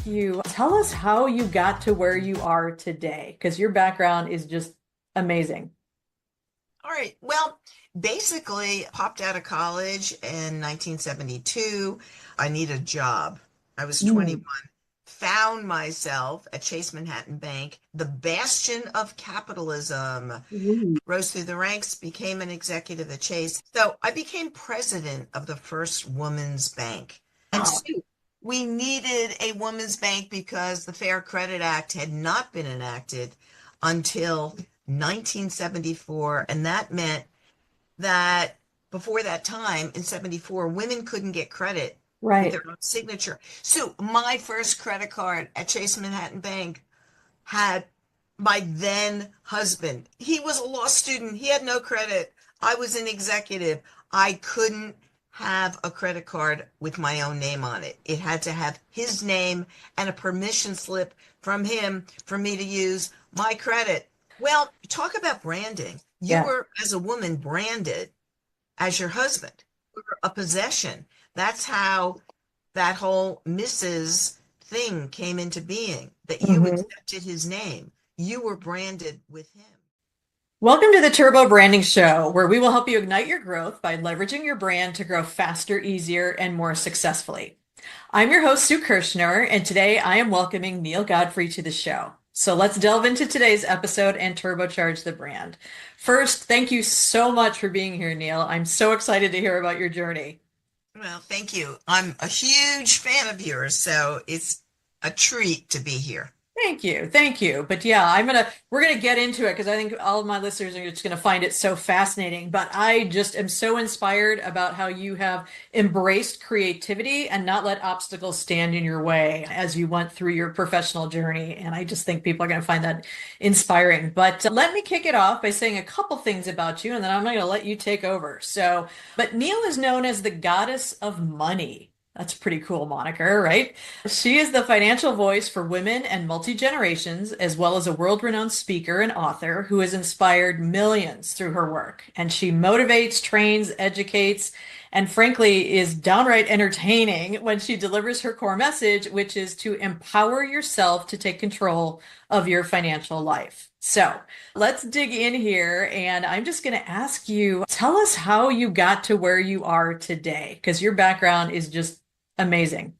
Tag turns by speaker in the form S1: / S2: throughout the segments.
S1: ask you, tell us how you got to where you are today, because your background is just amazing.
S2: All right. Well, basically, popped out of college in 1972. I needed a job. I was
S1: Mm.
S2: 21. Found myself at Chase Manhattan Bank, the bastion of capitalism.
S1: Ooh.
S2: Rose through the ranks, became an executive at Chase. So I became president of the first women's bank. And
S1: Wow.
S2: Sue, we needed a women's bank because the Fair Credit Act had not been enacted until 1974. And that meant that before that time, in 74, women couldn't get credit with
S1: Right.
S2: their own signature. So my first credit card at Chase Manhattan Bank had my then husband. He was a law student. He had no credit. I was an executive. I couldn't have a credit card with my own name on it. It had to have his name and a permission slip from him for me to use my credit. Well, talk about branding. You
S1: Yeah.
S2: were, as a woman, branded as your husband. You were a possession. That's how that whole Mrs. thing came into being, that you
S1: hmm
S2: accepted his name. You were branded with him.
S1: Welcome to the Turbo Branding Show, where we will help you ignite your growth by leveraging your brand to grow faster, easier, and more successfully. I'm your host, Sue Kirschner, and today I am welcoming Neale Godfrey to the show. So let's delve into today's episode and turbocharge the brand. First, thank you so much for being here, Neale. I'm so excited to hear about your journey.
S2: Well, thank you. I'm a huge fan of yours, so it's a treat to be here.
S1: Thank you. Thank you. But yeah, we're gonna get into it because I think all of my listeners are just gonna find it so fascinating. But I just am so inspired about how you have embraced creativity and not let obstacles stand in your way as you went through your professional journey. And I just think people are gonna find that inspiring. But let me kick it off by saying a couple things about you, and then I'm gonna let you take over. But Neil is known as the goddess of money. That's a pretty cool moniker, right? She is the financial voice for women and multi-generations, as well as a world-renowned speaker and author who has inspired millions through her work. And she motivates, trains, educates, and frankly is downright entertaining when she delivers her core message, which is to empower yourself to take control of your financial life. So let's dig in here. And I'm just going to ask you, tell us how you got to where you are today, because your background is just amazing.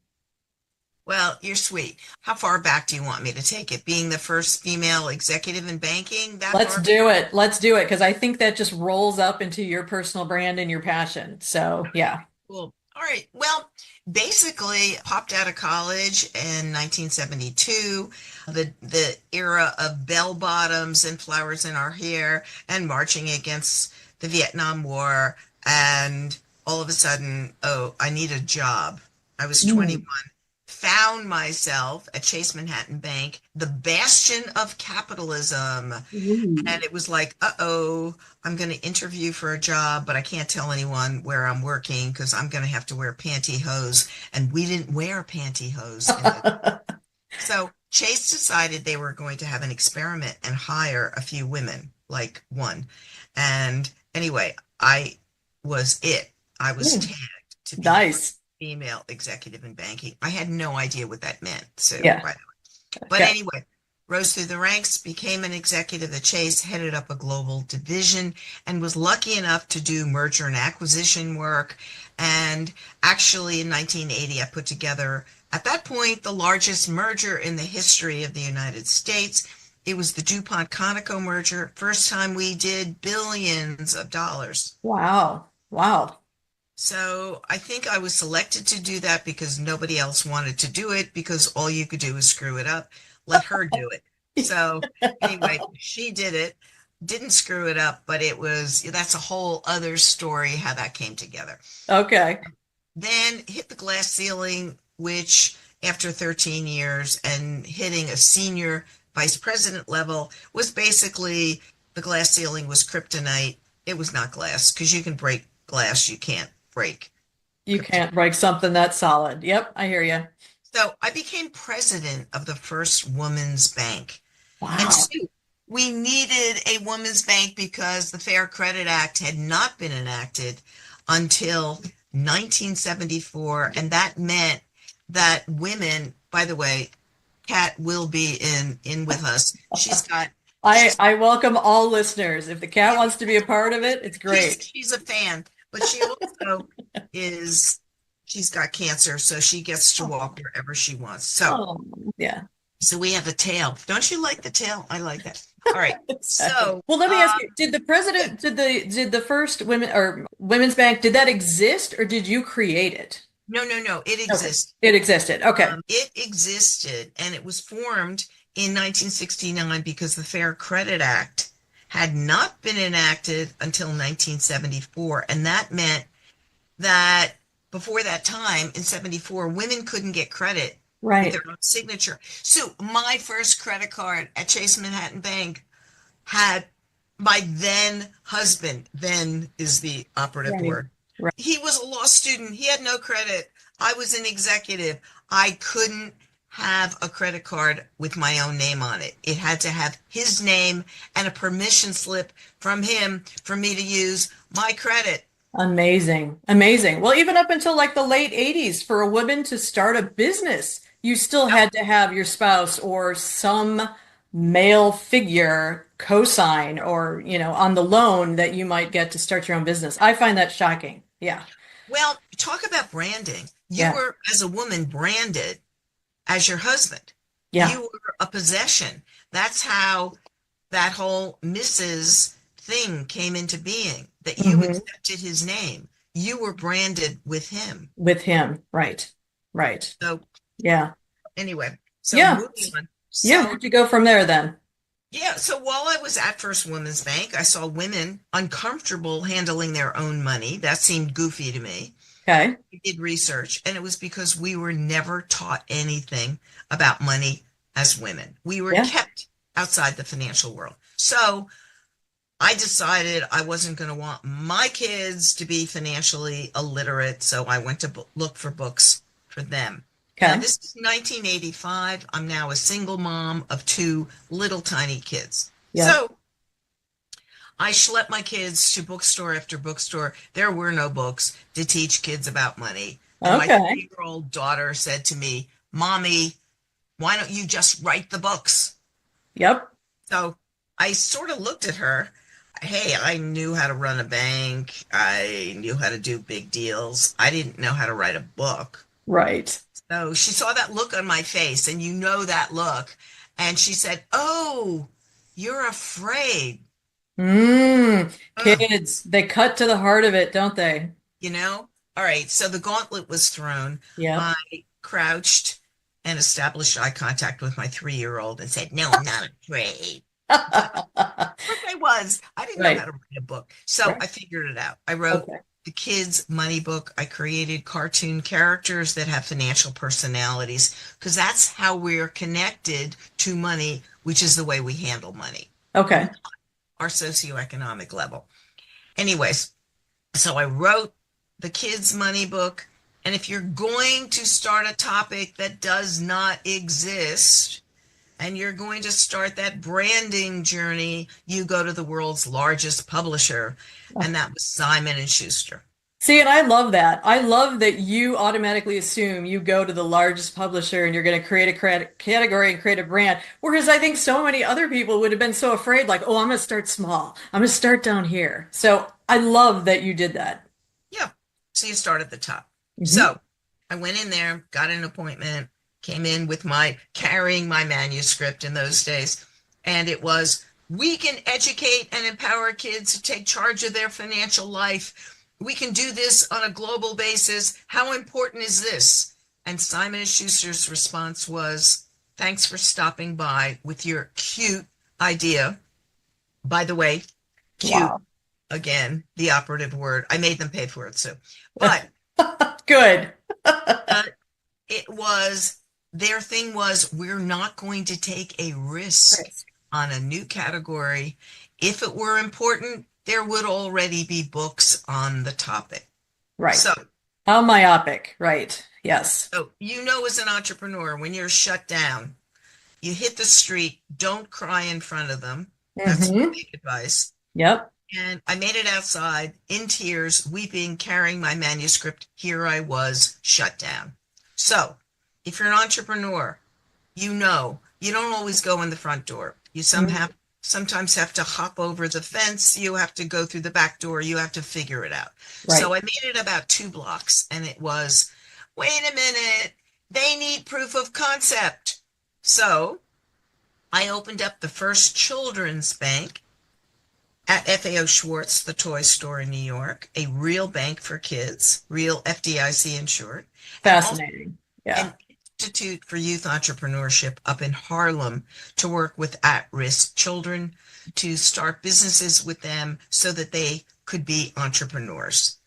S2: Well, you're sweet. How far back do you want me to take it? Being the first female executive in banking, that
S1: Let's
S2: far back?
S1: do it. Let's do it because I think that just rolls up into your personal brand and your passion. So, yeah.
S2: Cool. All right. Well, basically, popped out of college in 1972, the era of bell bottoms and flowers in our hair and marching against the Vietnam War. And all of a sudden, oh, I need a job. I was
S1: Mm.
S2: 21, found myself at Chase Manhattan Bank, the bastion of capitalism.
S1: Ooh.
S2: And it was like, uh-oh, I'm going to interview for a job, but I can't tell anyone where I'm working because I'm going to have to wear pantyhose. And we didn't wear pantyhose in the. So Chase decided they were going to have an experiment and hire a few women, like one. And anyway, I was it. I was
S1: Mm.
S2: tagged to be the first
S1: Nice.
S2: female executive in banking. I had no idea what that meant. So,
S1: Yeah.
S2: by the way. But
S1: Okay.
S2: anyway, rose through the ranks, became an executive at Chase, headed up a global division, and was lucky enough to do merger and acquisition work. And actually, in 1980, I put together, at that point, the largest merger in the history of the United States. It was the DuPont Conoco merger. First time we did billions of dollars.
S1: Wow. Wow.
S2: So I think I was selected to do that because nobody else wanted to do it because all you could do is screw it up. Let her do it. So anyway, she did it, didn't screw it up, but that's a whole other story how that came together.
S1: Okay.
S2: Then hit the glass ceiling, which after 13 years and hitting a senior vice president level was basically the glass ceiling was kryptonite. It was not glass because you can break glass, you can't break
S1: You
S2: kryptonite.
S1: can't break something that solid. Yep, I hear you.
S2: So I became president of the first women's bank. And
S1: Wow.
S2: Sue, we needed a women's bank because the Fair Credit Act had not been enacted until 1974. And that meant that women, by the way, Kat will be in with us. She's got she's
S1: I welcome all listeners. If the cat wants to be a part of it, it's
S2: she's
S1: great.
S2: she's a fan, but she also is she's got cancer, so she gets to walk wherever she wants. So
S1: Oh, yeah.
S2: so we have a tail. Don't you like the tail? I like that. All right.
S1: Exactly.
S2: So
S1: Well, let me ask you,
S2: yeah.
S1: did the first women or Women's Bank, did that exist or did you create it?
S2: No. It
S1: Okay.
S2: exists.
S1: It existed. Okay.
S2: It existed and it was formed in 1969 because the Fair Credit Act had not been enacted until 1974. And that meant that before that time, in 74, women couldn't get credit with
S1: Right.
S2: their own signature. So my first credit card at Chase Manhattan Bank had my then husband, then is the operative
S1: Right.
S2: word.
S1: Right.
S2: He was a law student. He had no credit. I was an executive. I couldn't have a credit card with my own name on it. It had to have his name and a permission slip from him for me to use my credit.
S1: Amazing. Amazing. Well, even up until like the late 80s, for a woman to start a business, you still
S2: Yep.
S1: had to have your spouse or some male figure co-sign or, on the loan that you might get to start your own business. I find that shocking. Yeah.
S2: Well, talk about branding. You
S1: Yeah.
S2: were, as a woman, branded as your husband.
S1: Yeah.
S2: You were a possession. That's how that whole Mrs. thing came into being, that you
S1: Hmm.
S2: accepted his name. You were branded with him.
S1: With him. Right. Right.
S2: So
S1: Yeah.
S2: anyway, so
S1: Yeah.
S2: moving on.
S1: Yeah.
S2: So
S1: Where'd you go from there then?
S2: yeah, so while I was at First Women's Bank, I saw women uncomfortable handling their own money. That seemed goofy to me.
S1: Okay.
S2: I did research, and it was because we were never taught anything about money as women. We were
S1: Yeah.
S2: kept outside the financial world. So I decided I wasn't going to want my kids to be financially illiterate, so I went to look for books for them. Now,
S1: Okay.
S2: this is 1985. I'm now a single mom of two little tiny kids.
S1: Yep.
S2: So I schlepped my kids to bookstore after bookstore. There were no books to teach kids about money. And my
S1: Okay.
S2: 3-year-old daughter said to me, Mommy, why don't you just write the books?
S1: Yep.
S2: So I sort of looked at her. Hey, I knew how to run a bank. I knew how to do big deals. I didn't know how to write a book.
S1: Right.
S2: So she saw that look on my face, and you know that look. And she said, Oh, you're afraid. Ugh,
S1: Kids, they cut to the heart of it, don't they?
S2: you know? All right. So the gauntlet was thrown.
S1: Yep.
S2: I crouched and established eye contact with my 3-year-old and said, No, I'm not afraid. But course I was. I didn't know how
S1: Right.
S2: to write a book. So
S1: Right.
S2: I figured it out. I wrote
S1: Okay.
S2: the kids' money book. I created cartoon characters that have financial personalities because that's how we're connected to money, which is the way we handle money,
S1: Okay.
S2: our socioeconomic level. Anyways, so I wrote the kids' money book. And if you're going to start a topic that does not exist, and you're going to start that branding journey, you go to the world's largest publisher, and that was Simon and Schuster.
S1: See, and I love that. I love that you automatically assume you go to the largest publisher and you're going to create a category and create a brand. Whereas I think so many other people would have been so afraid, like, oh, I'm going to start small. I'm going to start down here. So I love that you did that.
S2: Yeah, so you start at the top.
S1: Hmm.
S2: So I went in there, got an appointment, came in with my carrying my manuscript in those days, and it was, we can educate and empower kids to take charge of their financial life. We can do this on a global basis. How important is this? And Simon and Schuster's response was, thanks for stopping by with your cute idea. By the way, cute,
S1: Wow.
S2: again, the operative word. I made them pay for it too. But
S1: Good.
S2: uh, it was, their thing was, we're not going to take a risk on a new category. If it were important, there would already be books on the topic.
S1: Right.
S2: So,
S1: How myopic. Right. Yes.
S2: so as an entrepreneur, when you're shut down, you hit the street, don't cry in front of them. That's my
S1: Hmm.
S2: big advice.
S1: Yep.
S2: And I made it outside in tears, weeping, carrying my manuscript. Here I was, shut down. So if you're an entrepreneur, you don't always go in the front door.
S1: Mhm.
S2: Sometimes have to hop over the fence. You have to go through the back door. You have to figure it out. So
S1: Right.
S2: I made it about 2 blocks and it was, wait a minute, they need proof of concept. So I opened up the first children's bank at FAO Schwartz, the toy store in New York, a real bank for kids, real FDIC insured, and also
S1: Fascinating. Yeah.
S2: an Institute for Youth Entrepreneurship up in Harlem to work with at-risk children to start businesses with them so that they could be entrepreneurs.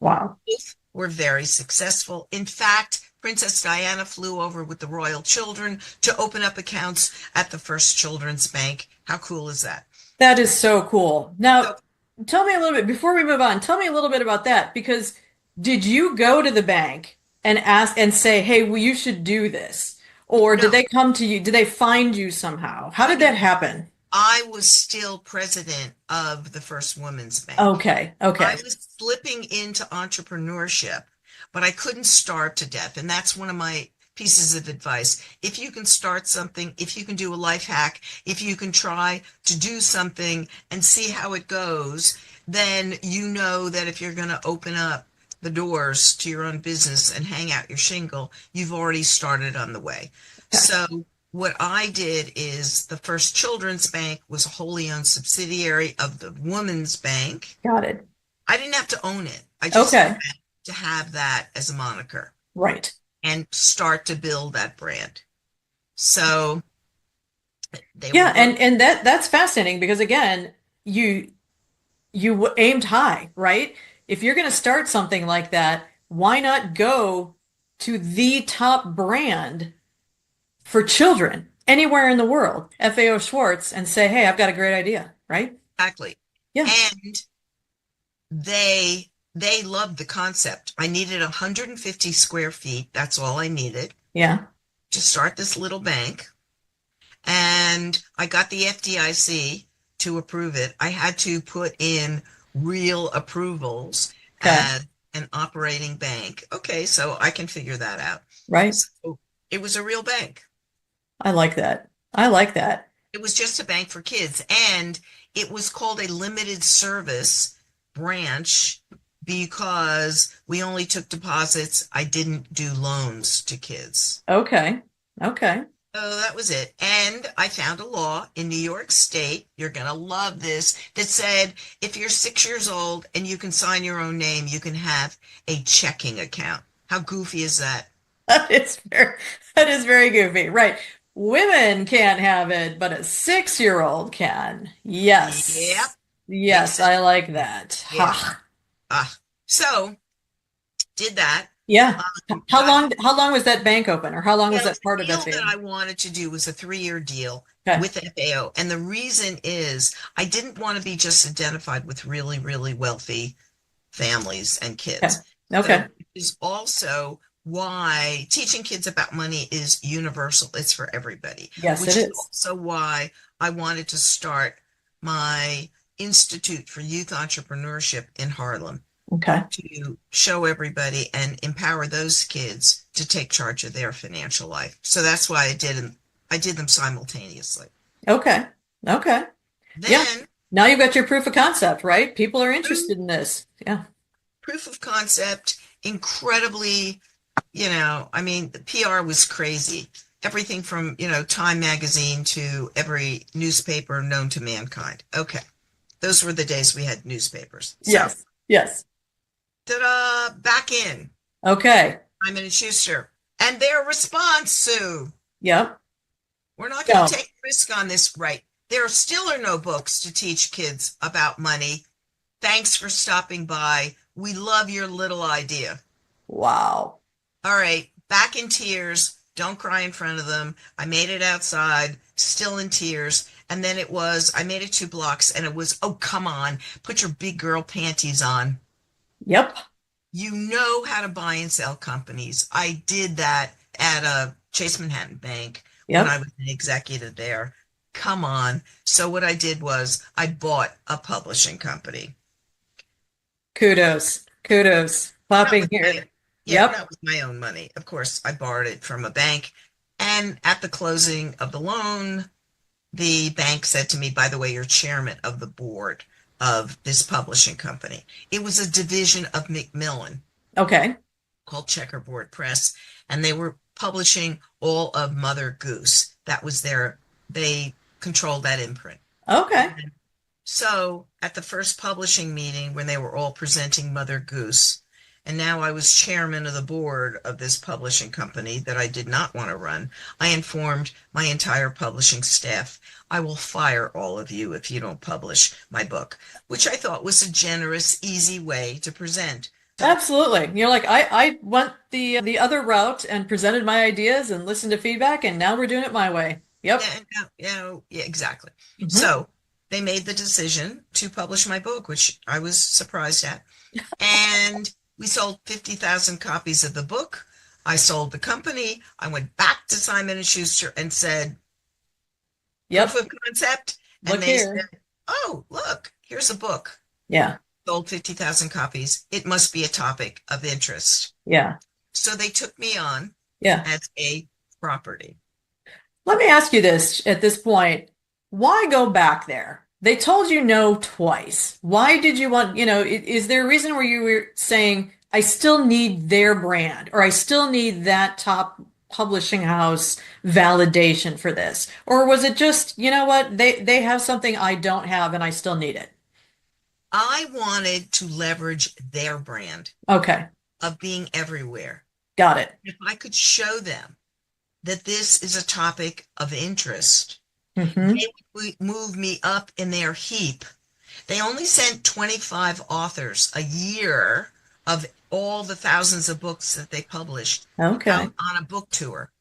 S1: Wow.
S2: Both were very successful. In fact, Princess Diana flew over with the royal children to open up accounts at the First Children's Bank. How cool is that?
S1: That is so cool. Now,
S2: So,
S1: tell me a little bit before we move on. Tell me a little bit about that because did you go to the bank and ask and say, "Hey, well, you should do this," or did
S2: no,
S1: they come to you? Did they find you somehow? How did
S2: no,
S1: that happen?
S2: I was still president of the First Women's Bank.
S1: Okay.
S2: I
S1: Okay.
S2: was slipping into entrepreneurship, but I couldn't starve to death. And that's one of my pieces of advice. If you can start something, if you can do a life hack, if you can try to do something and see how it goes, then you know that if you're going to open up the doors to your own business and hang out your shingle, you've already started on the way.
S1: Okay.
S2: So what I did is the First Children's Bank was a wholly owned subsidiary of the Women's Bank.
S1: Got it.
S2: I didn't have to own it. I just
S1: Okay.
S2: had to have that as a moniker
S1: Right.
S2: and start to build that brand. So they were
S1: Yeah,
S2: both
S1: and that's fascinating because again, you aimed high, right? If you're going to start something like that, why not go to the top brand for children anywhere in the world, FAO Schwartz, and say, "Hey, I've got a great idea," right?
S2: exactly.
S1: Yeah.
S2: And they loved the concept. I needed 150 square feet. That's all I needed
S1: Yeah.
S2: to start this little bank. And I got the FDIC to approve it. I had to put in real approvals
S1: Okay.
S2: as an operating bank. Okay, so I can figure that out.
S1: Right.
S2: So it was a real bank.
S1: I like that. I like that.
S2: It was just a bank for kids, and it was called a limited service branch because we only took deposits. I didn't do loans to kids.
S1: Okay. Okay.
S2: So that was it. And I found a law in New York State, you're going to love this, that said if you're 6 years old and you can sign your own name, you can have a checking account. How goofy is that?
S1: That is very goofy. Right. Women can't have it, but a 6-year-old can.
S2: Yep,
S1: Yes. Yes, I
S2: exactly.
S1: like that.
S2: Yeah.
S1: Ha.
S2: So did that.
S1: Yeah. How
S2: Got
S1: how long was that bank open or how long was
S2: Well,
S1: that part
S2: the
S1: of
S2: deal that
S1: FAO?
S2: I wanted to do was a 3-year deal
S1: Okay.
S2: with FAO. And the reason is I didn't want to be just identified with really, really wealthy families and
S1: Okay.
S2: kids.
S1: Okay.
S2: So it is also why teaching kids about money is universal. It's for everybody,
S1: Yes, it
S2: which is
S1: is.
S2: also why I wanted to start my Institute for Youth Entrepreneurship in Harlem
S1: Okay.
S2: to show everybody and empower those kids to take charge of their financial life. So that's why I did them simultaneously.
S1: Okay. Okay. Yeah.
S2: Then
S1: Now you've got your proof of concept, right? People are
S2: proof
S1: interested in this. Yeah.
S2: proof of concept, incredibly, I mean, the PR was crazy. Everything from, Time magazine to every newspaper known to mankind. Okay. Those were the days we had newspapers. So,
S1: Yes. Yes.
S2: ta-da, back in.
S1: Okay.
S2: Simon and Schuster. And their response, Sue.
S1: Yep.
S2: We're not going to
S1: Go.
S2: take a risk on this, right? There still are no books to teach kids about money. Thanks for stopping by. We love your little idea.
S1: Wow.
S2: All right, back in tears. Don't cry in front of them. I made it outside, still in tears. And then I made it 2 blocks and it was, oh, come on, put your big girl panties on.
S1: Yep.
S2: You know how to buy and sell companies. I did that at a Chase Manhattan Bank when I
S1: Yep.
S2: was an executive there. Come on. So what I did was I bought a publishing company.
S1: Kudos. Kudos.
S2: That
S1: Popping
S2: was my
S1: here.
S2: Yeah,
S1: Yep.
S2: that was my own money. Of course, I borrowed it from a bank. And at the closing of the loan, the bank said to me, by the way, you're chairman of the board of this publishing company. It was a division of Macmillan
S1: Okay.
S2: called Checkerboard Press, and they were publishing all of Mother Goose. That was they controlled that imprint.
S1: Okay.
S2: And so at the first publishing meeting, when they were all presenting Mother Goose, and now I was chairman of the board of this publishing company that I did not want to run, I informed my entire publishing staff, I will fire all of you if you don't publish my book, which I thought was a generous, easy way to present. So,
S1: Absolutely. You're like, I went the other route and presented my ideas and listened to feedback, and now we're doing it my way. Yep.
S2: yeah, no, yeah, exactly.
S1: Hmm.
S2: So they made the decision to publish my book, which I was surprised at. And we sold 50,000 copies of the book. I sold the company. I went back to Simon and Schuster and said, proof
S1: Yep.
S2: of concept. And
S1: Look
S2: they said,
S1: here.
S2: oh, look, here's a book.
S1: Yeah.
S2: Sold 50,000 copies. It must be a topic of interest.
S1: Yeah.
S2: So they took me on
S1: Yeah.
S2: as a property.
S1: Let me ask you this at this point. Why go back there? They told you no twice. Why did you want, is there a reason where you were saying, I still need their brand or I still need that top publishing house validation for this? Or was it just, you know what, they have something I don't have and I still need it?
S2: I wanted to leverage their brand
S1: Okay,
S2: of being everywhere.
S1: got it.
S2: If I could show them that this is a topic of interest,
S1: Hmm.
S2: they would move me up in their heap. They only sent 25 authors a year of all the thousands of books that they published
S1: Okay,
S2: out on a book tour.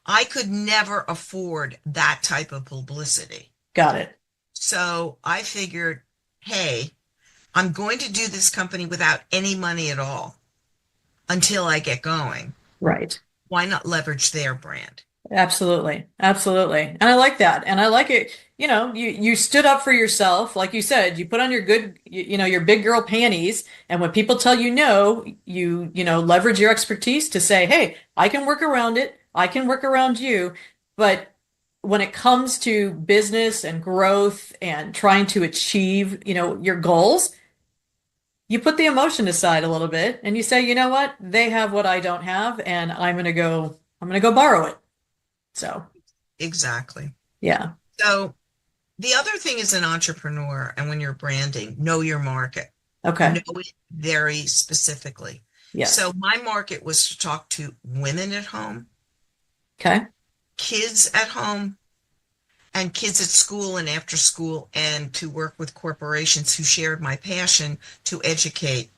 S2: I could never afford that type of publicity.
S1: got it.
S2: So I figured, hey, I'm going to do this company without any money at all until I get going.
S1: Right.
S2: Why not leverage their brand?
S1: Absolutely. Absolutely. And I like that. And I like it, you stood up for yourself. Like you said, you put on your good, your big girl panties. And when people tell you no, leverage your expertise to say, hey, I can work around it. I can work around you. But when it comes to business and growth and trying to achieve, your goals, you put the emotion aside a little bit and you say, you know what? They have what I don't have, and I'm gonna go borrow it. So,
S2: Exactly.
S1: yeah.
S2: So the other thing is an entrepreneur, and when you're branding, know your market,
S1: Okay.
S2: know it very specifically. So
S1: Yes.
S2: my market was to talk to women at home,
S1: Okay.
S2: kids at home, and kids at school and after school, and to work with corporations who shared my passion to educate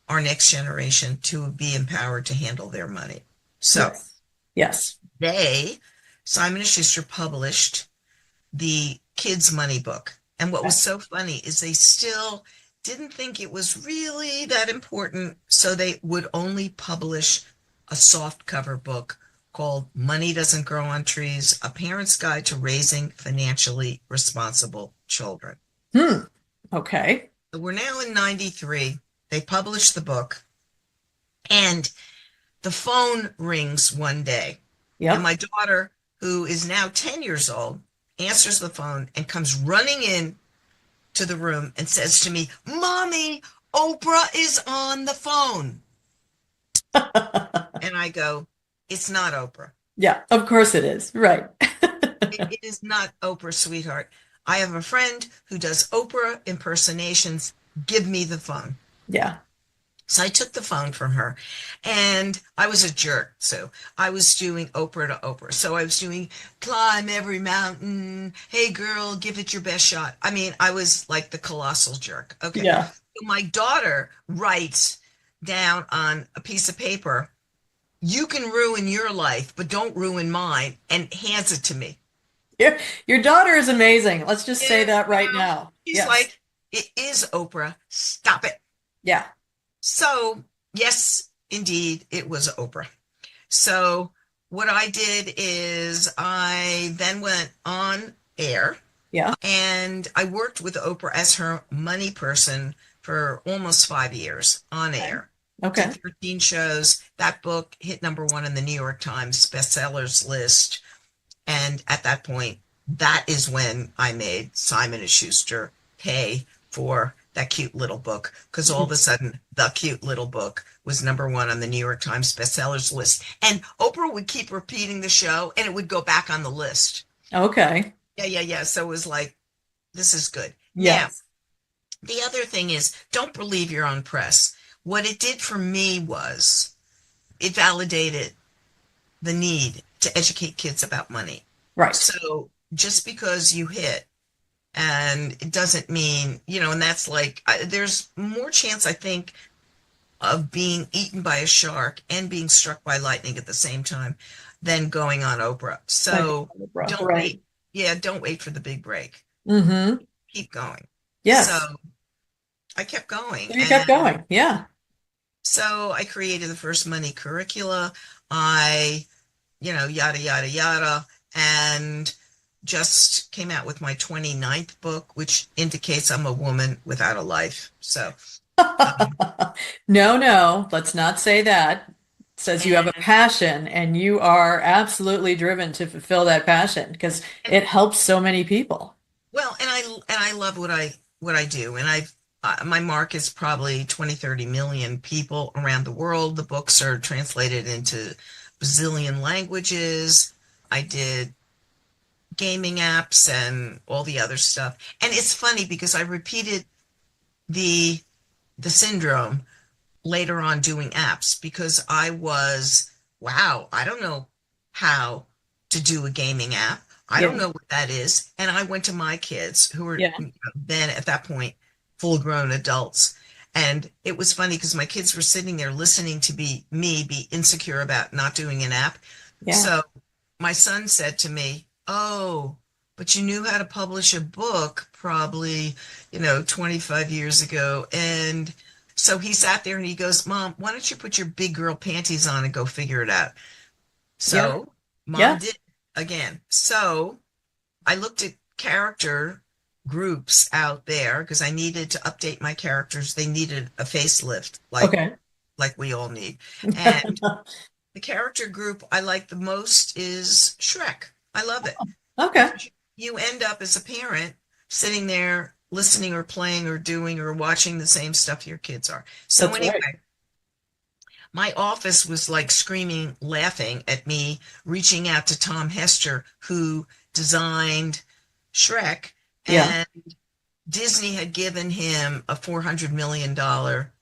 S2: our next generation to be empowered to handle their money. So
S1: Yes. Yes.
S2: they, Simon and Schuster, published the kids' money book. And what was
S1: Okay.
S2: so funny is they still didn't think it was really that important, so they would only publish a soft cover book called Money Doesn't Grow on Trees, A Parent's Guide to Raising Financially Responsible Children.
S1: Hmm. Okay.
S2: So we're now in 93. They published the book, and the phone rings one day. And
S1: Yep.
S2: my daughter, who is now 10 years old, answers the phone and comes running in to the room and says to me, Mommy, Oprah is on the phone. And I go, it's not Oprah.
S1: Yeah, of course it is. Right.
S2: It is not Oprah, sweetheart. I have a friend who does Oprah impersonations. Give me the phone.
S1: Yeah.
S2: So I took the phone from her, and I was a jerk. So I was doing Oprah to Oprah. So I was doing climb every mountain. Hey girl, give it your best shot. I mean, I was like the colossal jerk. Okay.
S1: Yeah.
S2: So my daughter writes down on a piece of paper, you can ruin your life, but don't ruin mine, and hands it to me.
S1: Your daughter is amazing. Let's just say
S2: Yeah,
S1: that right
S2: well,
S1: now.
S2: she's
S1: Yes.
S2: like, it is Oprah. Stop it.
S1: Yeah.
S2: So, yes, indeed, it was Oprah. So, what I did is I then went on air
S1: Yeah.
S2: and I worked with Oprah as her money person for almost 5 years on
S1: Okay.
S2: air.
S1: Okay.
S2: did 13 shows. That book hit number one in the New York Times bestsellers list. And at that point, that is when I made Simon and Schuster pay for that cute little book because all of a sudden the cute little book was number one on the New York Times bestsellers list. And Oprah would keep repeating the show and it would go back on the list.
S1: Okay.
S2: Yeah, yeah, yeah. So it was like, this is good. Now,
S1: Yes.
S2: the other thing is don't believe your own press. What it did for me was it validated the need to educate kids about money.
S1: Right.
S2: So just because you hit and it doesn't mean, and that's like, there's more chance, I think, of being eaten by a shark and being struck by lightning at the same time than going on Oprah.
S1: Thank
S2: So
S1: you, Barbara.
S2: don't
S1: Right.
S2: wait. Yeah, don't wait for the big break.
S1: Mm-hmm.
S2: Keep going. So
S1: Yes.
S2: I kept going.
S1: So you kept
S2: And
S1: going. Yeah.
S2: so I created the first money curricula. I, yada, yada, yada. And just came out with my 29th book, which indicates I'm a woman without a life. So, um,
S1: No, no, let's not say that. It says you have a
S2: and,
S1: passion and you are absolutely driven to fulfill that passion because
S2: and
S1: it helps so many people.
S2: well, and I love what I do. And my mark is probably 20, 30 million people around the world. The books are translated into bazillion languages. I did gaming apps and all the other stuff. And it's funny because I repeated the the syndrome later on doing apps because I was, wow, I don't know how to do a gaming app. I don't
S1: Yeah.
S2: know what that is. And I went to my kids who were
S1: Yeah.
S2: then at that point full grown adults. And it was funny because my kids were sitting there listening to me be insecure about not doing an app.
S1: Yeah.
S2: So my son said to me, "Oh, but you knew how to publish a book probably, 25 years ago." And so he sat there and he goes, "Mom, why don't you put your big girl panties on and go figure it out?"
S1: Yeah.
S2: So mom
S1: Yeah.
S2: did again. So I looked at character groups out there because I needed to update my characters. They needed a facelift,
S1: Okay.
S2: like we all need. And the character group I like the most is Shrek. I love it
S1: Okay.
S2: because you end up as a parent sitting there listening or playing or doing or watching the same stuff your kids are. So
S1: That's right.
S2: anyway, my office was like screaming, laughing at me, reaching out to Tom Hester, who designed Shrek,
S1: Yeah.
S2: and Disney had given him a $400 million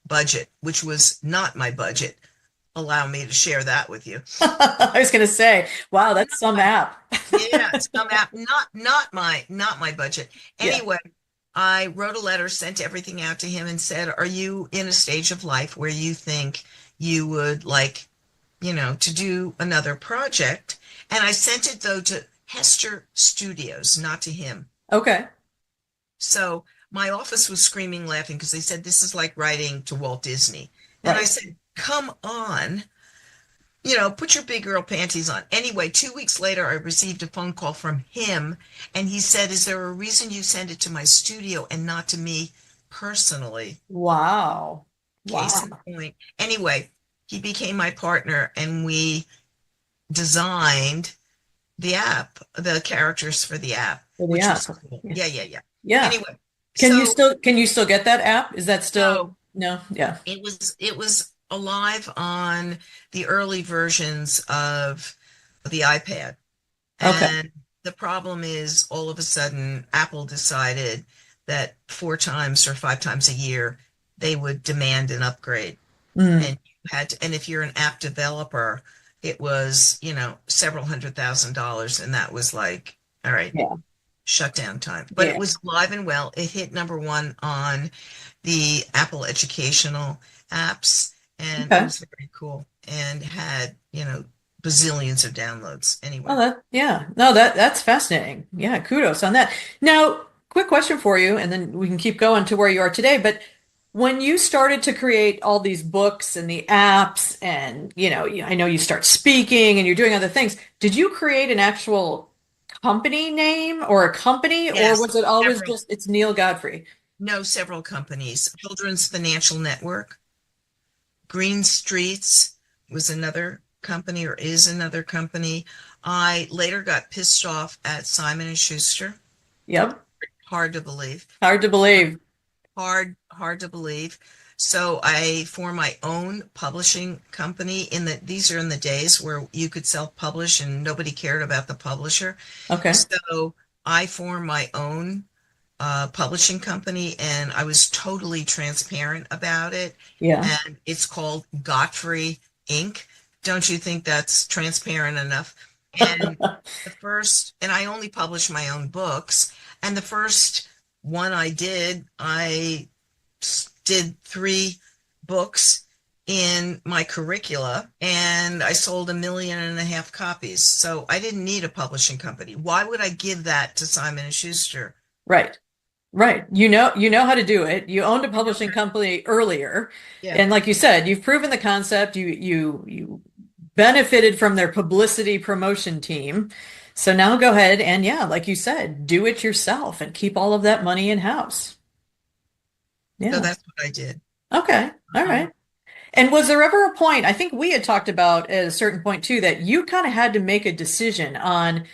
S2: budget, which was not my budget. Allow me to share that with you.
S1: I was going to say, wow, that's some app.
S2: Yeah, some app, not my budget.
S1: Yeah.
S2: Anyway, I wrote a letter, sent everything out to him, and said, "Are you in a stage of life where you think you would like, to do another project?" And I sent it though to Hester Studios, not to him.
S1: Okay.
S2: So my office was screaming, laughing because they said this is like writing to Walt Disney. And I
S1: Right.
S2: said, "Come on. Put your big girl panties on." Anyway, 2 weeks later, I received a phone call from him, and he said, "Is there a reason you send it to my studio and not to me personally?"
S1: Wow.
S2: Case
S1: Wow.
S2: in point. Anyway, he became my partner, and we designed the app, the characters for the app,
S1: For the
S2: which
S1: app.
S2: was cool.
S1: Yeah.
S2: Yeah, yeah, yeah.
S1: Yeah.
S2: Anyway, so
S1: Can you still get that app? Is that still
S2: no,
S1: no? Yeah.
S2: it was alive on the early versions of the iPad.
S1: Okay.
S2: And the problem is all of a sudden Apple decided that 4 times or 5 times a year they would demand an upgrade.
S1: Mm.
S2: And and if you're an app developer, it was, several $100,000. And that was like, all right,
S1: Yeah.
S2: shutdown time. But it
S1: Yeah.
S2: was alive and well. It hit number one on the Apple educational apps, and it
S1: Okay.
S2: was very cool and had, bazillions of downloads.
S1: Oh,
S2: Anyway,
S1: yeah. No, that's fascinating. Yeah, kudos on that. Now, quick question for you, and then we can keep going to where you are today. But when you started to create all these books and the apps, and I know you start speaking and you're doing other things, did you create an actual company name or a company, or
S2: yes,
S1: was it always
S2: several,
S1: just it's Neale Godfrey?
S2: no, several companies. Children's Financial Network, Green Streets was another company or is another company. I later got pissed off at Simon and Schuster.
S1: Yep.
S2: Hard to believe.
S1: Hard to believe.
S2: Hard to believe. So I formed my own publishing company these are in the days where you could self-publish and nobody cared about the publisher.
S1: Okay.
S2: So I formed my own publishing company and I was totally transparent about it.
S1: Yeah.
S2: And it's called Godfrey Inc. Don't you think that's transparent enough? And and I only publish my own books. And the first one I did 3 books in my curricula and I sold 1.5 million copies. So I didn't need a publishing company. Why would I give that to Simon and Schuster?
S1: Right. Right. You know how to do it. You owned a publishing company earlier.
S2: Yeah.
S1: And like you said, you've proven the concept. You benefited from their publicity promotion team. So now go ahead and yeah, like you said, do it yourself and keep all of that money in-house.
S2: So
S1: Yeah.
S2: that's what I did.
S1: Okay. All
S2: Um,
S1: right. And was there ever a point, I think we had talked about at a certain point too, that you kind of had to make a decision on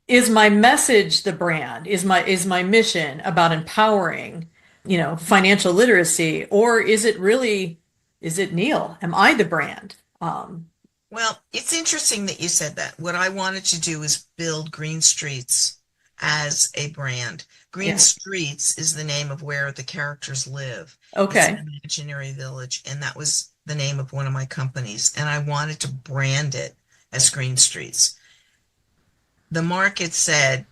S1: is my message the brand? Is my mission about empowering, financial literacy, or is it Neale? Am I the brand?
S2: Well, it's interesting that you said that. What I wanted to do is build Green Streets as a brand. Green
S1: Yeah.
S2: Streets is the name of where the characters live. It's an
S1: Okay.
S2: imaginary village, and that was the name of one of my companies. And I wanted to brand it as Green Streets. The market said,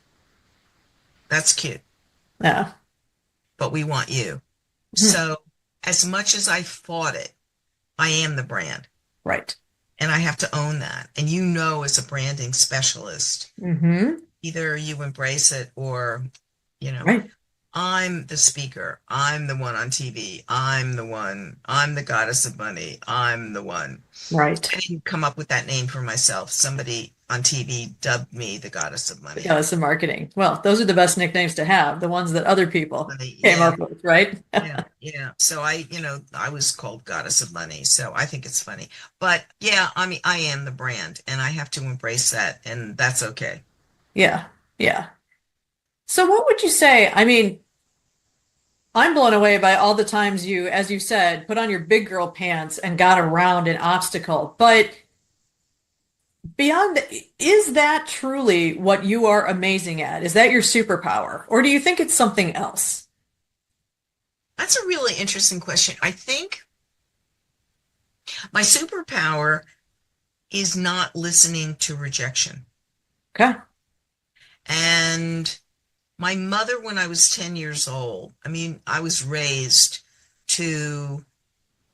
S2: that's cute,
S1: Yeah.
S2: but we want you.
S1: Mhm.
S2: So, as much as I fought it, I am the brand.
S1: Right.
S2: And I have to own that. And as a branding specialist,
S1: Hmm.
S2: either you embrace it or, you know,
S1: Right.
S2: I'm the speaker. I'm the one on TV. I'm the goddess of money. I'm the one.
S1: Right.
S2: I didn't come up with that name for myself. Somebody on TV dubbed me the goddess of money.
S1: Yeah, that's the marketing. Well, those are the best nicknames to have, the ones that other people came
S2: Yeah,
S1: up with, right?
S2: yeah. So I was called goddess of money. So I think it's funny. But yeah, I mean, I am the brand and I have to embrace that and that's okay.
S1: Yeah. Yeah. So what would you say? I mean, I'm blown away by all the times you, as you said, put on your big girl pants and got around an obstacle. But beyond, is that truly what you are amazing at? Is that your superpower? Or do you think it's something else?
S2: That's a really interesting question. I think my superpower is not listening to rejection.
S1: Okay.
S2: And my mother, when I was 10 years old, I mean, I was raised to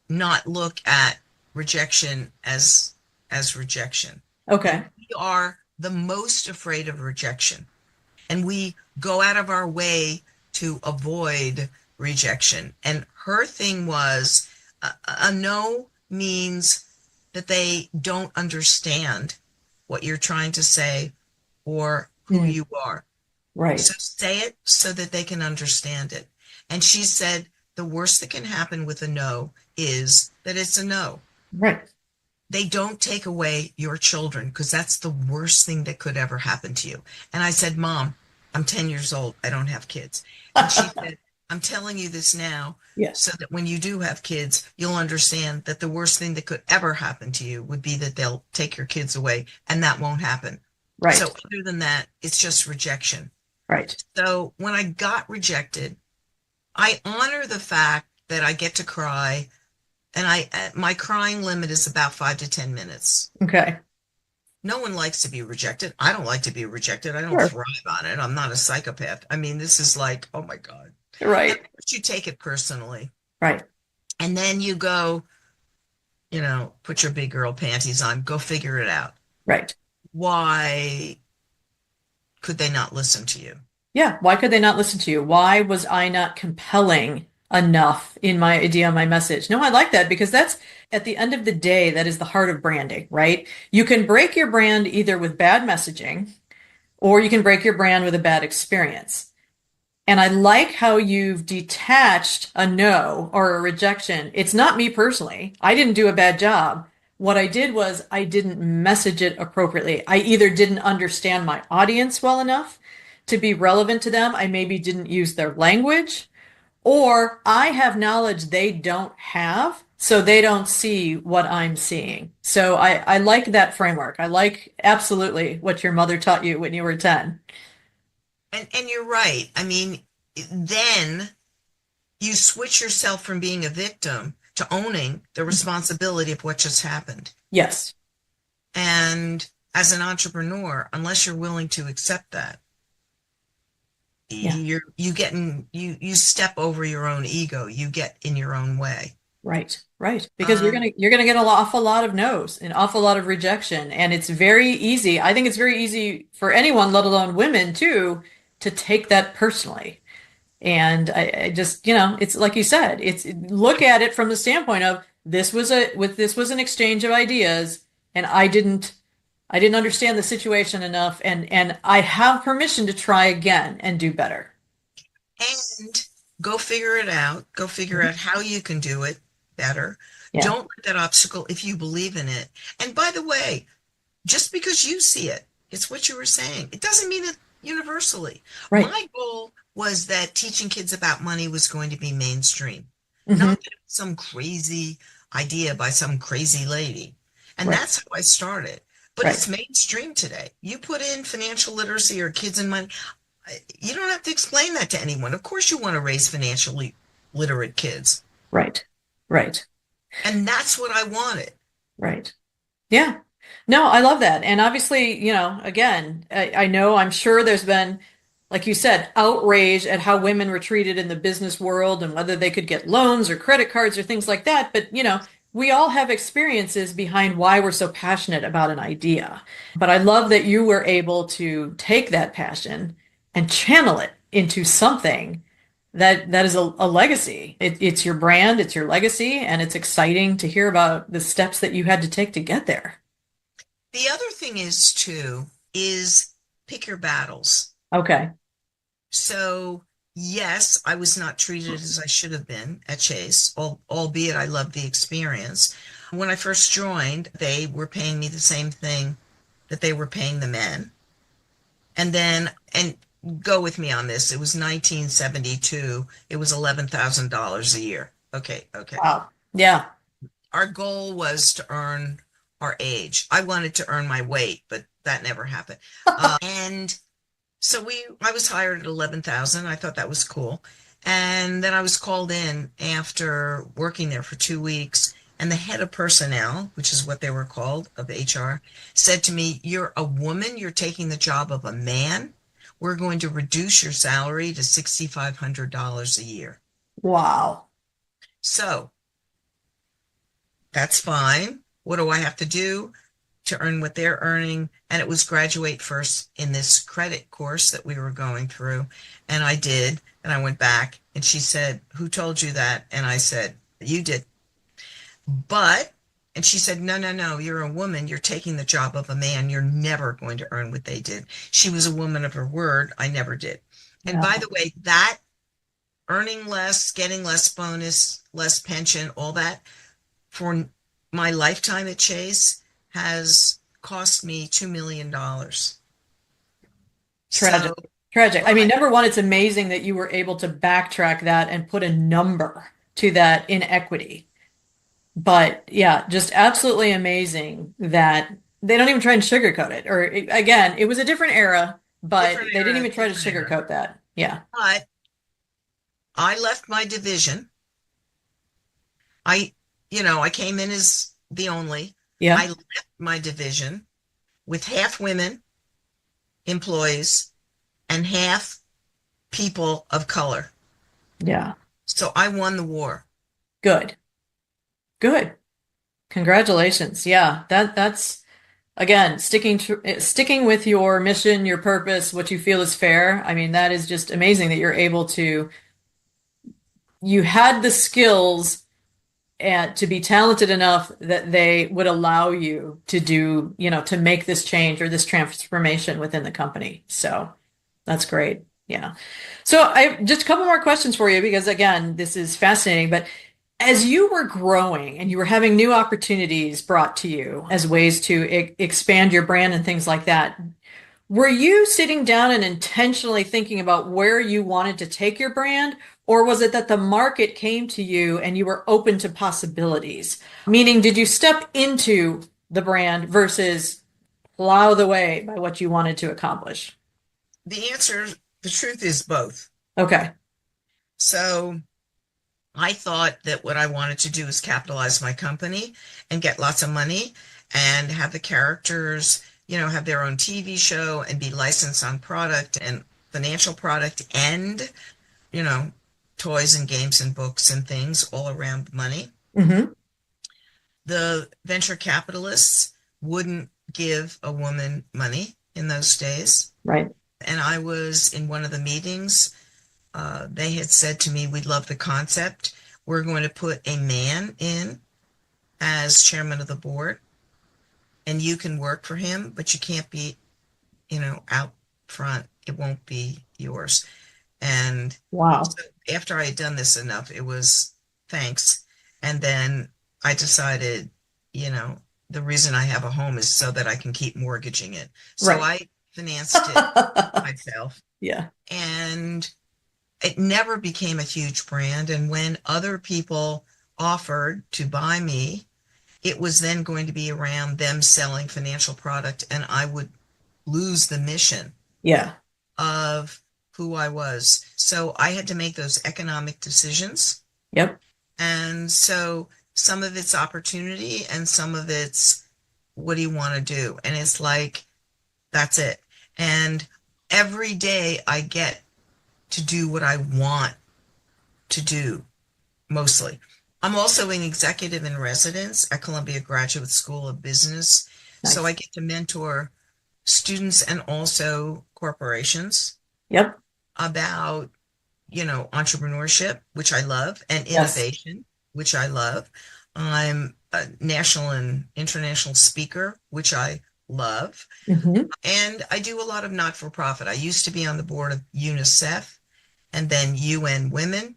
S2: not look at rejection as rejection. And
S1: Okay.
S2: we are the most afraid of rejection. And we go out of our way to avoid rejection. And her thing was a no means that they don't understand what you're trying to say or who
S1: Hmm.
S2: you are.
S1: Right.
S2: So say it so that they can understand it. And she said, the worst that can happen with a no is that it's a no.
S1: Right.
S2: They don't take away your children because that's the worst thing that could ever happen to you. And I said, Mom, I'm 10 years old. I don't have kids. And she said, I'm telling you this now so
S1: Yes.
S2: that when you do have kids, you'll understand that the worst thing that could ever happen to you would be that they'll take your kids away, and that won't happen. So
S1: Right.
S2: other than that, it's just rejection.
S1: Right.
S2: So when I got rejected, I honor the fact that I get to cry, and my crying limit is about 5 to 10 minutes.
S1: Okay.
S2: No one likes to be rejected. I don't like to be rejected. I don't
S1: Sure.
S2: thrive on it. I'm not a psychopath. I mean, this is like, oh my God. And
S1: Right.
S2: you take it personally.
S1: Right.
S2: And then you go, put your big girl panties on, go figure it out.
S1: Right.
S2: Why could they not listen to you?
S1: Yeah. Why could they not listen to you? Why was I not compelling enough in my idea, my message? No, I like that because that's at the end of the day, that is the heart of branding, right? You can break your brand either with bad messaging or you can break your brand with a bad experience. And I like how you've detached a no or a rejection. It's not me personally. I didn't do a bad job. What I did was I didn't message it appropriately. I either didn't understand my audience well enough to be relevant to them. I maybe didn't use their language, or I have knowledge they don't have, so they don't see what I'm seeing. So I like that framework. I like absolutely what your mother taught you when you were 10.
S2: And you're right. I mean, then you switch yourself from being a victim to owning the responsibility of what just happened.
S1: Yes.
S2: And as an entrepreneur, unless you're willing to accept that,
S1: Yeah.
S2: you step over your own ego. You get in your own way.
S1: Right, right. Because
S2: Um,
S1: you're gonna get an awful lot of no's, an awful lot of rejection, and it's very easy. I think it's very easy for anyone, let alone women too, to take that personally. And I just, it's like you said, it's look at it from the standpoint of this was an exchange of ideas, and I didn't understand the situation enough, and I have permission to try again and do better.
S2: and go figure it out. Go figure
S1: Mhm.
S2: out how you can do it better.
S1: Yeah,
S2: Don't let that obstacle, if you believe in it. And by the way, just because you see it, it's what you were saying. It doesn't mean it universally.
S1: right.
S2: My goal was that teaching kids about money was going to be mainstream, not
S1: Hmm.
S2: that it was some crazy idea by some crazy lady. And
S1: Right,
S2: that's how I started. But
S1: right.
S2: it's mainstream today. You put in financial literacy or kids and money, you don't have to explain that to anyone. Of course, you want to raise financially literate kids.
S1: Right. Right.
S2: And that's what I wanted.
S1: Right. Yeah. No, I love that. And obviously, again, I know I'm sure there's been, like you said, outrage at how women were treated in the business world and whether they could get loans or credit cards or things like that. But, we all have experiences behind why we're so passionate about an idea. But I love that you were able to take that passion and channel it into something that is a legacy. It's your brand, it's your legacy, and it's exciting to hear about the steps that you had to take to get there.
S2: The other thing is, too, is pick your battles.
S1: Okay.
S2: So, yes, I was not treated as I should have been at Chase, albeit I loved the experience. When I first joined, they were paying me the same thing that they were paying the men. And go with me on this, it was 1972. It was $11,000 a year. Okay, okay.
S1: Wow. Yeah.
S2: Our goal was to earn our age. I wanted to earn my weight, but that never happened. And so I was hired at 11,000. I thought that was cool. And then I was called in after working there for 2 weeks. And the head of personnel, which is what they were called, of HR, said to me, "You're a woman. You're taking the job of a man. We're going to reduce your salary to $6,500 a year."
S1: Wow.
S2: So that's fine. What do I have to do to earn what they're earning? And it was graduate first in this credit course that we were going through. And I did. And I went back and she said, "Who told you that?" And I said, "You did." But, and she said, "No, no, no, you're a woman. You're taking the job of a man. You're never going to earn what they did." She was a woman of her word. I never did. And
S1: Yeah.
S2: by the way, that earning less, getting less bonus, less pension, all that for my lifetime at Chase has cost me $2 million.
S1: Tragic.
S2: So,
S1: Tragic. I mean,
S2: but
S1: number one, it's amazing that you were able to backtrack that and put a number to that inequity. But yeah, just absolutely amazing that they don't even try and sugarcoat it. Or again, it was a different era, but
S2: different
S1: they didn't
S2: era,
S1: even try to
S2: different era.
S1: sugarcoat that. Yeah.
S2: But I left my division. I, I came in as the only. I
S1: Yeah.
S2: left my division with half women employees and half people of color.
S1: Yeah.
S2: So I won the war.
S1: Good. Good. Congratulations. Yeah. That's again, sticking with your mission, your purpose, what you feel is fair. I mean, that is just amazing that you're able to you had the skills and to be talented enough that they would allow you to to make this change or this transformation within the company. So that's great. Yeah. So I just a couple more questions for you because again, this is fascinating. But as you were growing and you were having new opportunities brought to you as ways to expand your brand and things like that, were you sitting down and intentionally thinking about where you wanted to take your brand, or was it that the market came to you and you were open to possibilities? Meaning, did you step into the brand versus plow the way by what you wanted to accomplish?
S2: The answer, the truth is both.
S1: Okay.
S2: So I thought that what I wanted to do is capitalize my company and get lots of money and have the characters, have their own TV show and be licensed on product and financial product and, you know, toys and games and books and things all around money.
S1: Hmm.
S2: The venture capitalists wouldn't give a woman money in those days.
S1: Right.
S2: And I was in one of the meetings. They had said to me, "We love the concept. We're going to put a man in as chairman of the board, and you can work for him, but you can't be, out front. It won't be yours." And
S1: Wow.
S2: so after I had done this enough, it was thanks. And then I decided, you know, the reason I have a home is so that I can keep mortgaging it. So
S1: Right.
S2: I financed it myself,
S1: Yeah.
S2: and it never became a huge brand. And when other people offered to buy me, it was then going to be around them selling financial product, and I would lose the mission
S1: Yeah.
S2: of who I was. So I had to make those economic decisions.
S1: Yep.
S2: And so some of it's opportunity and some of it's what do you want to do? And it's like, that's it. And every day I get to do what I want to do mostly. I'm also an executive in residence at Columbia Graduate School of Business. So I
S1: Nice.
S2: get to mentor students and also corporations
S1: Yep.
S2: about, entrepreneurship, which I love, and
S1: Yes.
S2: innovation, which I love. I'm a national and international speaker, which I love.
S1: Hmm.
S2: And I do a lot of not-for-profit. I used to be on the board of UNICEF and then UN Women.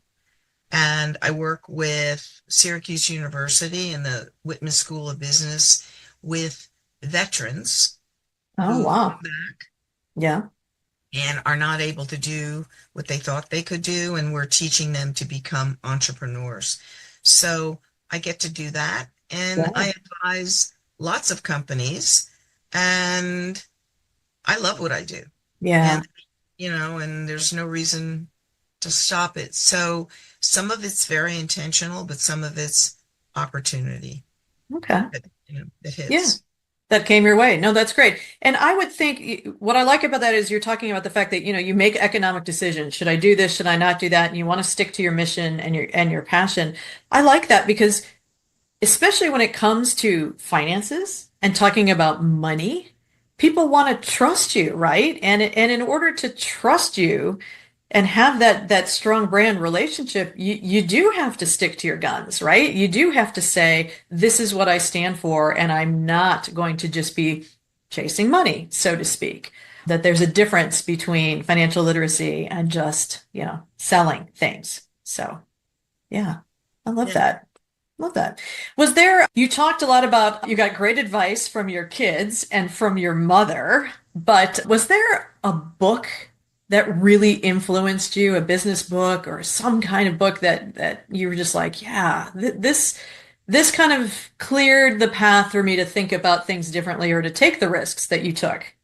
S2: And I work with Syracuse University and the Whitman School of Business with veterans
S1: Oh,
S2: who come
S1: wow.
S2: back
S1: Yeah.
S2: and are not able to do what they thought they could do, and we're teaching them to become entrepreneurs. So I get to do that, and
S1: Yeah.
S2: I advise lots of companies, and I love what I do.
S1: Yeah.
S2: And, and there's no reason to stop it. So some of it's very intentional, but some of it's opportunity
S1: Okay.
S2: that
S1: Yeah.
S2: hits.
S1: That came your way. No, that's great. And I would think what I like about that is you're talking about the fact that, you make economic decisions. Should I do this? Should I not do that? And you want to stick to your mission and your passion. I like that because especially when it comes to finances and talking about money, people want to trust you, right? And in order to trust you and have that strong brand relationship, you do have to stick to your guns, right? You do have to say, this is what I stand for, and I'm not going to just be chasing money, so to speak. That there's a difference between financial literacy and just, selling things. So, yeah, I love
S2: Yeah.
S1: that. Love that. You talked a lot about you got great advice from your kids and from your mother, but was there a book that really influenced you, a business book or some kind of book that you were just like, yeah, this kind of cleared the path for me to think about things differently or to take the risks that you took?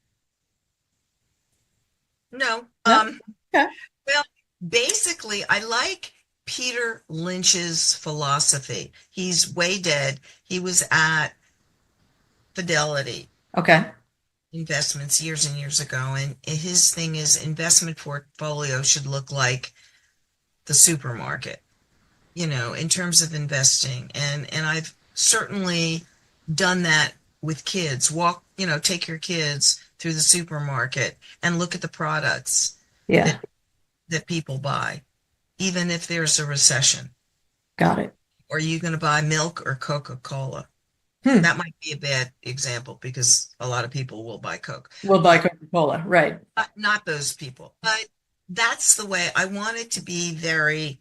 S2: No.
S1: No? Okay.
S2: Well, basically, I like Peter Lynch's philosophy. He's way dead. He was at Fidelity
S1: Okay.
S2: Investments years and years ago, and his thing is investment portfolio should look like the supermarket, in terms of investing. And I've certainly done that with kids. Take your kids through the supermarket and look at the products
S1: Yeah.
S2: that that people buy, even if there's a recession.
S1: Got it.
S2: Are you going to buy milk or Coca-Cola?
S1: Hmm.
S2: That might be a bad example because a lot of people will buy Coke,
S1: We'll buy
S2: but
S1: Coca-Cola. Right.
S2: not those people. But that's the way I want it to be, very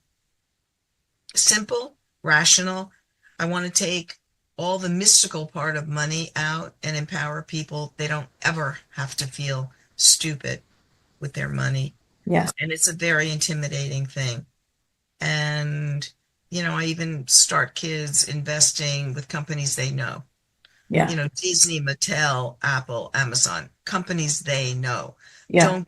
S2: simple, rational. I want to take all the mystical part of money out and empower people. They don't ever have to feel stupid with their money.
S1: Yes.
S2: And it's a very intimidating thing. And, I even start kids investing with companies they know.
S1: Yeah.
S2: Disney, Mattel, Apple, Amazon, companies they know.
S1: Yeah.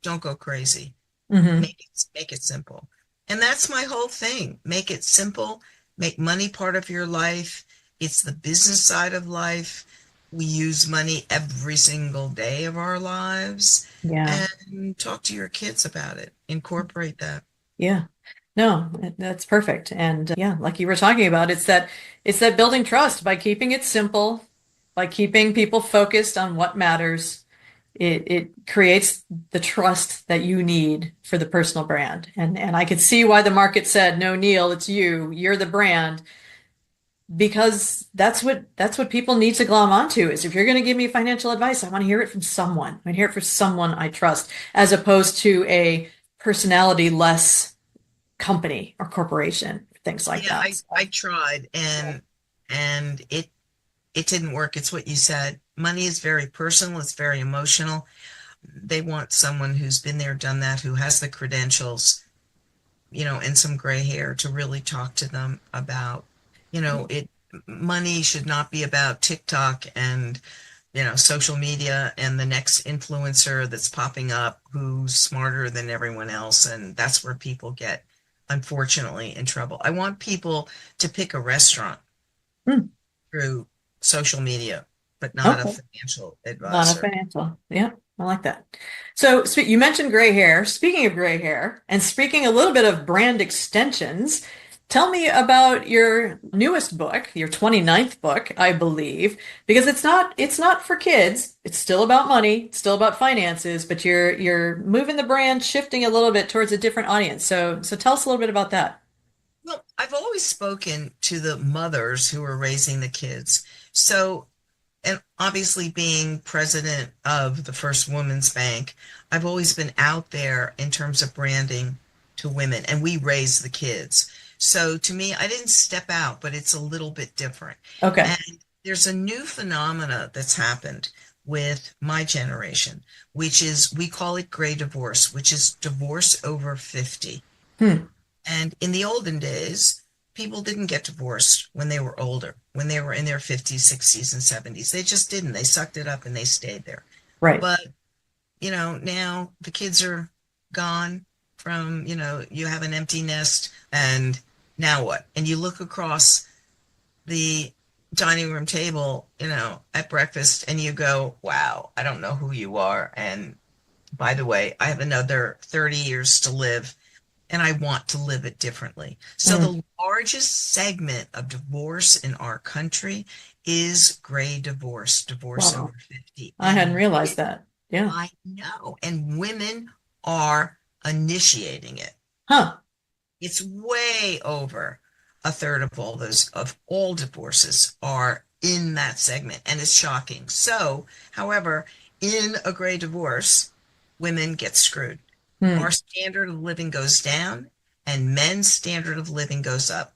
S2: Don't go crazy.
S1: Hmm.
S2: Make it simple. And that's my whole thing. Make it simple. Make money part of your life. It's the business side of life. We use money every single day of our lives.
S1: Yeah.
S2: And talk to your kids about it. Incorporate that.
S1: Yeah. No, that's perfect. And yeah, like you were talking about, it's that building trust by keeping it simple, by keeping people focused on what matters. It creates the trust that you need for the personal brand. And I could see why the market said, "No, Neil, it's you. You're the brand." Because that's what people need to glom onto is if you're going to give me financial advice, I want to hear it from someone. I want to hear it from someone I trust, as opposed to a personality less company or corporation, things like
S2: Yeah,
S1: that.
S2: I tried,
S1: Yeah.
S2: and it didn't work. It's what you said. Money is very personal, it's very emotional. They want someone who's been there, done that, who has the credentials, and some gray hair to really talk to them about, it money should not be about TikTok and, social media and the next influencer that's popping up who's smarter than everyone else. And that's where people get, unfortunately, in trouble. I want people to pick a restaurant
S1: Hmm.
S2: through social media, but not a
S1: Okay.
S2: financial
S1: Not a
S2: advisor.
S1: financial. Yeah, I like that. So you mentioned gray hair. Speaking of gray hair, and speaking a little bit of brand extensions, tell me about your newest book, your 29th book, I believe, because it's not for kids. It's still about money, it's still about finances, but you're moving the brand, shifting a little bit towards a different audience. So tell us a little bit about that.
S2: Well, I've always spoken to the mothers who are raising the kids. So, and obviously being president of the first women's bank, I've always been out there in terms of branding to women, and we raise the kids. So to me, I didn't step out, but it's a little bit different.
S1: Okay.
S2: And there's a new phenomena that's happened with my generation, which is, we call it gray divorce, which is divorce over 50.
S1: Hmm.
S2: And in the olden days, people didn't get divorced when they were older, when they were in their 50s, 60s, and 70s. They just didn't. They sucked it up and they stayed there.
S1: Right.
S2: But, now the kids are gone from, you have an empty nest, and now what? And you look across the dining room table, at breakfast, and you go, wow, I don't know who you are. And by the way, I have another 30 years to live, and I want to live it differently. So
S1: Hmm.
S2: the largest segment of divorce in our country is gray divorce, divorce
S1: Wow.
S2: over 50.
S1: I hadn't
S2: And
S1: realized that. Yeah.
S2: I know, and women are initiating it.
S1: Huh.
S2: It's way over a third of all divorces are in that segment, and it's shocking. So, however, in a gray divorce, women get screwed. Our
S1: Hmm.
S2: standard of living goes down and men's standard of living goes up.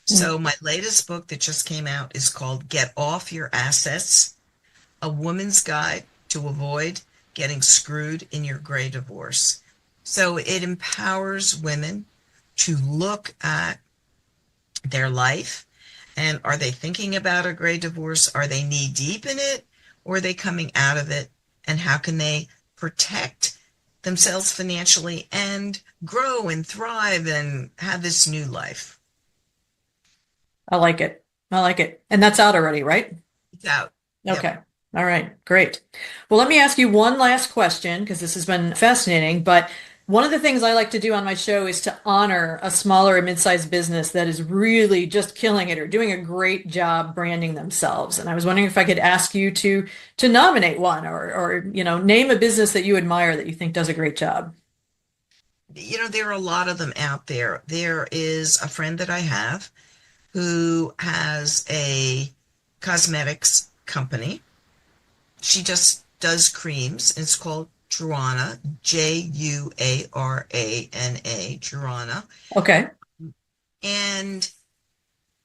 S1: Hmm.
S2: So my latest book that just came out is called Get Off Your Assets, A Woman's Guide to Avoid Getting Screwed in Your Gray Divorce. So it empowers women to look at their life, and are they thinking about a gray divorce? Are they knee deep in it, or are they coming out of it? And how can they protect themselves financially and grow and thrive and have this new life?
S1: I like it. I like it. And that's out already, right?
S2: It's out. Yep.
S1: Okay. All right. Great. Well, let me ask you one last question because this has been fascinating. But one of the things I like to do on my show is to honor a smaller or mid-sized business that is really just killing it or doing a great job branding themselves. And I was wondering if I could ask you to nominate one or name a business that you admire that you think does a great job.
S2: There are a lot of them out there. There is a friend that I have who has a cosmetics company. She just does creams. It's called Juana, Juarana, Juana.
S1: Okay.
S2: And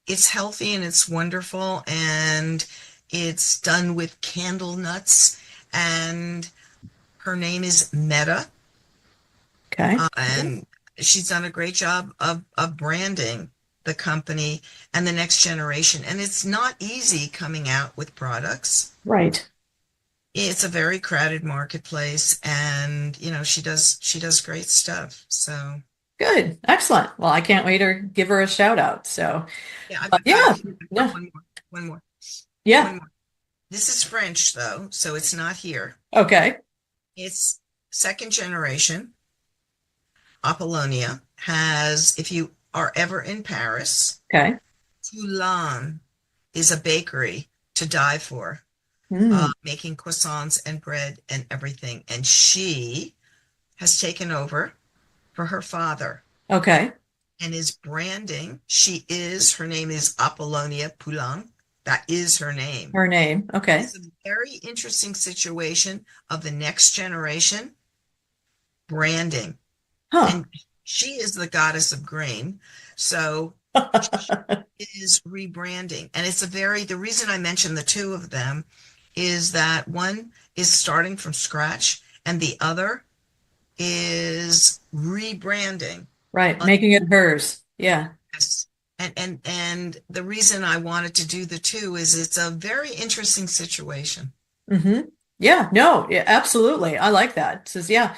S2: it's healthy and it's wonderful and it's done with candle nuts. And her name is Meta.
S1: Okay.
S2: And she's done a great job of branding the company and the next generation. And it's not easy coming out with products.
S1: Right.
S2: It's a very crowded marketplace, and she does great stuff. So
S1: Good. Excellent. Well, I can't wait to give her a shout out. So,
S2: yeah,
S1: yeah.
S2: I've got
S1: Yeah.
S2: one more,
S1: Yeah.
S2: one more. This is French though, so it's not here.
S1: Okay.
S2: It's second generation. Apollonia has, if you are ever in Paris,
S1: Okay.
S2: Toulon is a bakery to die for,
S1: Mm.
S2: making croissants and bread and everything. And she has taken over for her father
S1: Okay.
S2: and is branding. Her name is Apollonia Poulain. That is her name.
S1: Her name. Okay.
S2: It's a very interesting situation of the next generation branding.
S1: Huh.
S2: And she is the goddess of grain. So she is rebranding. And the reason I mention the two of them is that one is starting from scratch and the other is rebranding.
S1: Right. Making it hers. Yeah.
S2: Yes. And the reason I wanted to do the two is it's a very interesting situation.
S1: Hmm. Yeah, no, yeah, absolutely. I like that. It says, yeah,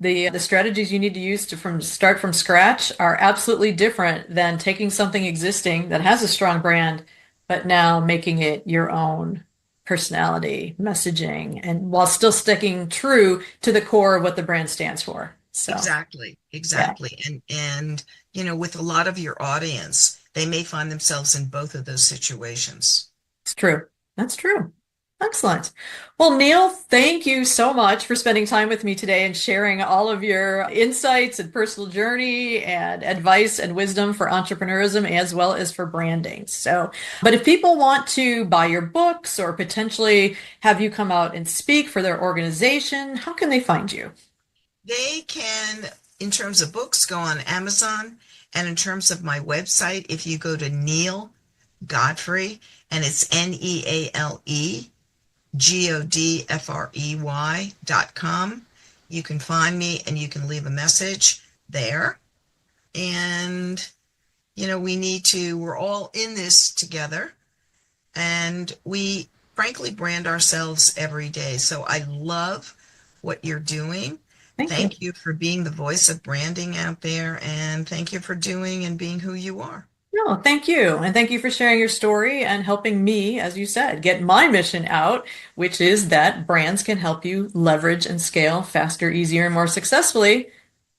S1: the strategies you need to use to from start from scratch are absolutely different than taking something existing that has a strong brand, but now making it your own personality, messaging, and while still sticking true to the core of what the brand stands for. So,
S2: Exactly,
S1: yeah.
S2: exactly. And with a lot of your audience, they may find themselves in both of those situations.
S1: It's true. That's true. Excellent. Well, Neil, thank you so much for spending time with me today and sharing all of your insights and personal journey and advice and wisdom for entrepreneurism as well as for branding. So, but if people want to buy your books or potentially have you come out and speak for their organization, how can they find you?
S2: They can, in terms of books, go on Amazon. And in terms of my website, if you go to Neale Godfrey, and it's NealeGodfrey.com, you can find me and you can leave a message there. And, we're all in this together. And we frankly brand ourselves every day. So I love what you're doing.
S1: Thank you.
S2: Thank you for being the voice of branding out there, and thank you for doing and being who you are.
S1: No, thank you. And thank you for sharing your story and helping me, as you said, get my mission out, which is that brands can help you leverage and scale faster, easier, and more successfully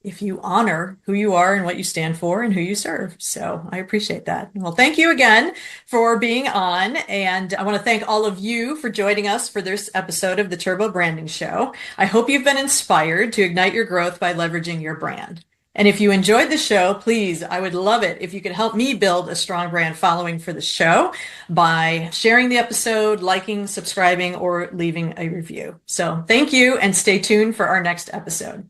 S1: if you honor who you are and what you stand for and who you serve. So I appreciate that. Well, thank you again for being on. And I want to thank all of you for joining us for this episode of the Turbo Branding Show. I hope you've been inspired to ignite your growth by leveraging your brand. And if you enjoyed the show, please, I would love it if you could help me build a strong brand following for the show by sharing the episode, liking, subscribing, or leaving a review. So thank you and stay tuned for our next episode.